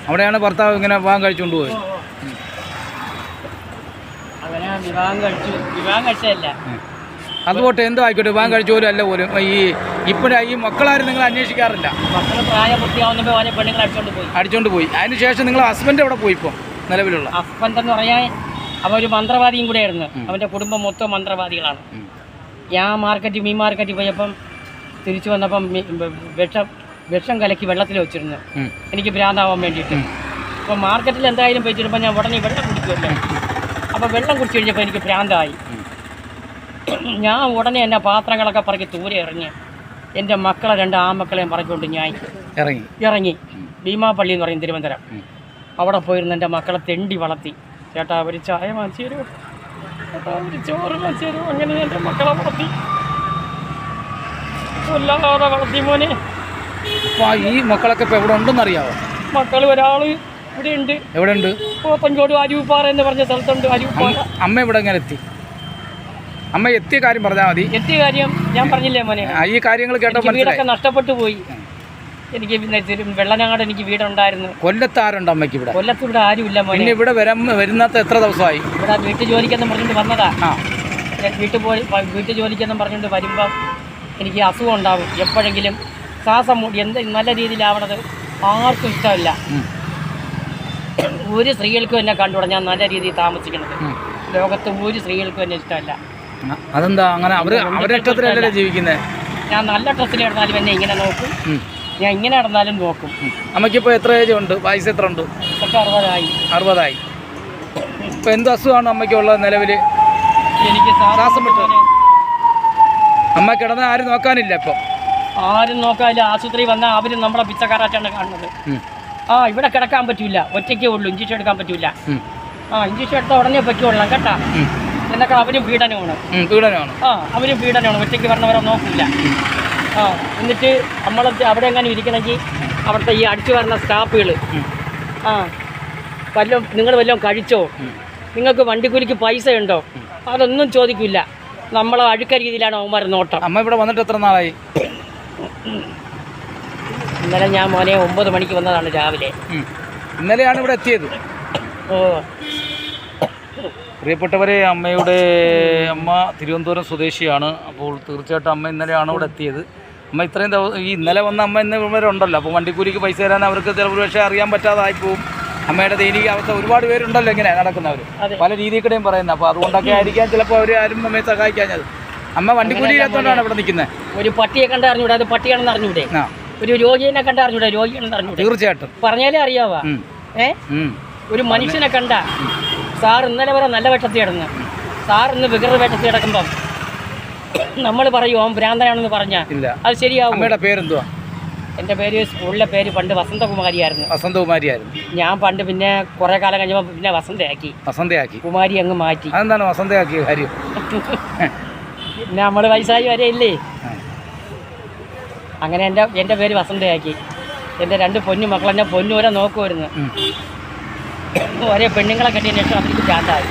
അവിടെയാണ് ഭർത്താവ് ഇങ്ങനെ വിവാഹം കഴിച്ചുകൊണ്ട് പോയത്. അങ്ങനെ വിവാഹം കഴിച്ചതല്ല. അതുപോട്ടെ എന്തോ ആയിക്കോട്ടെ, വിവാഹം കഴിച്ച പോലും അല്ല പോലും ഈ മക്കളാരും നിങ്ങൾ അന്വേഷിക്കാറില്ല. മക്കൾ പ്രായപൂർത്തിയാവുന്നപ്പോൾ അവനെ പെണ്ണുങ്ങൾ അടിച്ചോണ്ട് പോയി. അതിനുശേഷം നിങ്ങൾ ഹസ്ബൻഡ് എവിടെ പോയി? ഇപ്പോൾ നിലവിലുള്ള ഹസ്ബൻഡ് എന്ന് പറഞ്ഞാൽ അവൻ ഒരു മന്ത്രവാദിയും കൂടെ ആയിരുന്നു. അവൻ്റെ കുടുംബം മൊത്തം മന്ത്രവാദികളാണ്. ഞാൻ മീൻ മാർക്കറ്റിൽ പോയപ്പം തിരിച്ചു വന്നപ്പം വിഷം കലക്കി വെള്ളത്തിൽ വെച്ചിരുന്നു, എനിക്ക് ഭ്രാന്താവാൻ വേണ്ടിയിട്ട്. അപ്പോൾ മാർക്കറ്റിൽ എന്തായാലും വെച്ചിരുമ്പോൾ ഞാൻ ഉടനെ വെള്ളം കുടിക്കുമല്ലോ. അപ്പോൾ വെള്ളം കുടിച്ചു കഴിഞ്ഞപ്പോൾ എനിക്ക് ഭ്രാന്തായി. ഞാൻ ഉടനെ എൻ്റെ പാത്രങ്ങളൊക്കെ പറക്കി ദൂരെ എറിഞ്ഞ് എൻ്റെ മക്കളെ 2 ആൺമക്കളെയും പറക്കൊണ്ട് ഞാൻ ഇറങ്ങി ഭീമാപ്പള്ളി എന്ന് പറയും തിരുവനന്തപുരം. അവിടെ പോയിരുന്ന് എൻ്റെ മക്കളെ തെണ്ടി വളർത്തി. ചേട്ടാ ഒരു ചായ വാങ്ങിച്ചു തരുമോ, ചേട്ടാ ഒരു ചോറ് വാങ്ങിച്ചു തരുമോ, അങ്ങനെ എൻ്റെ മക്കളെ വളർത്തി, കൊല്ലാതെ വളർത്തി മോനെ. ഈ മക്കളൊക്കെ ഇപ്പോൾ എവിടെ ഉണ്ടെന്ന് അറിയാമോ? മക്കൾ ഒരാൾ ഇവിടെ ഉണ്ട്. എവിടെ ഉണ്ട്? പോത്തൻകോട് അരൂപ്പാറ എന്ന് പറഞ്ഞ സ്ഥലത്തുണ്ട്. അരൂപ്പാറ. അമ്മ ഇവിടെ എങ്ങനെ എത്തി? അമ്മ എത്തിയ കാര്യം പറഞ്ഞാൽ മതി. എത്തിയ കാര്യം ഞാൻ പറഞ്ഞില്ലേ മോനെ. ഈ കാര്യങ്ങൾ കേട്ടപ്പോൾ വീടൊക്കെ നഷ്ടപ്പെട്ടു പോയി. എനിക്ക് വെള്ളനാട് എനിക്ക് വീടുണ്ടായിരുന്നു. കൊല്ലത്ത് ആരുണ്ട് അമ്മയ്ക്ക്? ഇവിടെ കൊല്ലത്ത് ഇവിടെ ആരുമില്ല മോനെ. പിന്നെ ഇവിടെ വരുന്നത് എത്ര ദിവസമായി? ഇവിടെ വീട്ടു ജോലിക്കെന്നും പറഞ്ഞിട്ട് വന്നതാ. വീട്ടു ജോലിക്കെന്നും പറഞ്ഞിട്ട് വരുമ്പം എനിക്ക് അസുഖം ഉണ്ടാവും. എപ്പോഴെങ്കിലും ശ്വാസം മുടി നല്ല രീതിയിലാവണത് ആർക്കും ഇഷ്ടമല്ല. ഒരു സ്ത്രീകൾക്കും എന്നെ കണ്ടുകൂടാ ഞാൻ നല്ല രീതിയിൽ താമസിക്കുന്നത്. ലോകത്ത് ഒരു സ്ത്രീകൾക്കും എന്നെ ഇഷ്ടമല്ല. അതെന്താ അങ്ങനെ? അവരല്ലേ ജീവിക്കുന്നത്? ഞാൻ നല്ല ഡ്രസ്സിൽ നടന്നാലും എന്നെ ഇങ്ങനെ നോക്കും, ഞാൻ ഇങ്ങനെ നടന്നാലും നോക്കും. അമ്മയ്ക്കിപ്പോൾ എത്ര ഏജ് ഉണ്ട്? വയസ്സ് എത്ര ഉണ്ട്? 60. ഇപ്പോൾ എന്ത് അസുഖമാണ് അമ്മയ്ക്കുള്ളത് നിലവിൽ? എനിക്ക് ശ്വാസം വിട്ടു. അമ്മ കിടന്ന് ആരും നോക്കാനില്ല. ഇപ്പോൾ ആരും നോക്കാനില്ല. ആശുപത്രി വന്നാൽ അവരും നമ്മളെ പിച്ചക്കാരാച്ചാണ് കാണുന്നത്. ഇവിടെ കിടക്കാൻ പറ്റില്ല, ഒറ്റയ്ക്കേ ഉള്ളൂ. ഇഞ്ചക്ഷൻ എടുക്കാൻ പറ്റില്ല. ഇഞ്ചക്ഷൻ എടുത്താൽ ഉടനെ പറ്റുകൊള്ളാം കേട്ടാ. എന്നൊക്കെ അവരും പീഡനമാണ്. അവരും പീഡനമാണ്. ഒറ്റയ്ക്ക് പറഞ്ഞവരെ നോക്കില്ല. എന്നിട്ട് നമ്മൾ അവിടെ എങ്ങനെ ഇരിക്കണമെങ്കിൽ അവിടുത്തെ ഈ അടിച്ചു വരുന്ന സ്റ്റാഫുകൾ നിങ്ങൾ വല്ലതും കഴിച്ചോ, നിങ്ങൾക്ക് വണ്ടിക്കൂലിക്ക് പൈസ ഉണ്ടോ, അതൊന്നും ചോദിക്കില്ല. നമ്മളെ അഴുക്ക രീതിയിലാണ് അവന്മാർ നോട്ടം. അമ്മ ഇവിടെ വന്നിട്ട് എത്ര നാളായി? ഇന്നലെ ഞാൻ മോനെ 9 മണിക്ക് വന്നതാണ് രാവിലെ. ഇന്നലെയാണ് ഇവിടെ എത്തിയത്. പ്രിയപ്പെട്ടവരെ, അമ്മ തിരുവനന്തപുരം സ്വദേശിയാണ്. അപ്പോൾ തീർച്ചയായിട്ടും അമ്മ ഇന്നലെയാണ് ഇവിടെ എത്തിയത്. അമ്മ ഇത്രയും ഇന്നലെ വന്ന അമ്മ ഇന്ന് ഇവിടെ ഉണ്ടല്ലോ. അപ്പോൾ വണ്ടിക്കൂലിക്ക് പൈസ തരാൻ അവർക്ക് ചിലപ്പോൾ പക്ഷേ അറിയാൻ പറ്റാതായി പോവും. അമ്മയുടെ ദൈനിക അവസ്ഥ ഒരുപാട് പേരുണ്ടല്ലോ ഇങ്ങനെ നടക്കുന്നവർ, പല രീതിയിൽ കൂടെയും പറയുന്നത്. അപ്പോൾ അതുകൊണ്ടൊക്കെ ആയിരിക്കാം ചിലപ്പോൾ അവർ ആരും അമ്മയെ സഹായിക്കാഞ്ഞത്. അമ്മ വണ്ടിക്കൂലി ഇല്ലാത്തതുകൊണ്ടാണ് ഇവിടെ നിൽക്കുന്നത്. ഒരു പട്ടിയെ കണ്ട് അറിഞ്ഞൂടെ അത് പട്ടിയാണെന്ന് അറിഞ്ഞൂടെ? ഒരു രോഗിയെ കണ്ട അറിഞ്ഞൂടെ രോഗിയാണെന്ന് അറിഞ്ഞൂടെ? തീർച്ചയായിട്ടും പറഞ്ഞാലേ അറിയാവാ. ഒരു മനുഷ്യനെ കണ്ട സാർ ഇന്നലെ വരെ നല്ല വേട്ടത്തിൽ കിടന്ന് സാർ ഇന്ന് വികൃത വേട്ടത്തിൽ കിടക്കുമ്പം നമ്മൾ പറയും അവൻ ഭ്രാന്തനാണെന്ന് പറഞ്ഞാൽ അത് ശരിയാവും. അമ്മയുടെ പേരെന്തുവാ? എൻ്റെ പേര് സ്കൂളിലെ പേര് പണ്ട് വസന്തകുമാരിയായിരുന്നു. ഞാൻ പണ്ട് പിന്നെ കുറെ കാലം കഴിഞ്ഞപ്പോൾ പിന്നെ വസന്തയാക്കി. കുമാരി അങ്ങ് മാറ്റി. അതെന്താണ് വസന്തയാക്കിയ കാര്യം? പിന്നെ നമ്മൾ വയസ്സായി വരെയില്ലേ, അങ്ങനെ എൻ്റെ പേര് വസന്തയാക്കി. എൻ്റെ 2 പൊന്നു മക്കളെന്നെ പൊന്നുവരെ നോക്കുമായിരുന്നു. ഒരേ പെണ്ണുങ്ങളെ കെട്ടിയതിന് ശേഷം അവർക്ക് ഭ്രാന്തായി.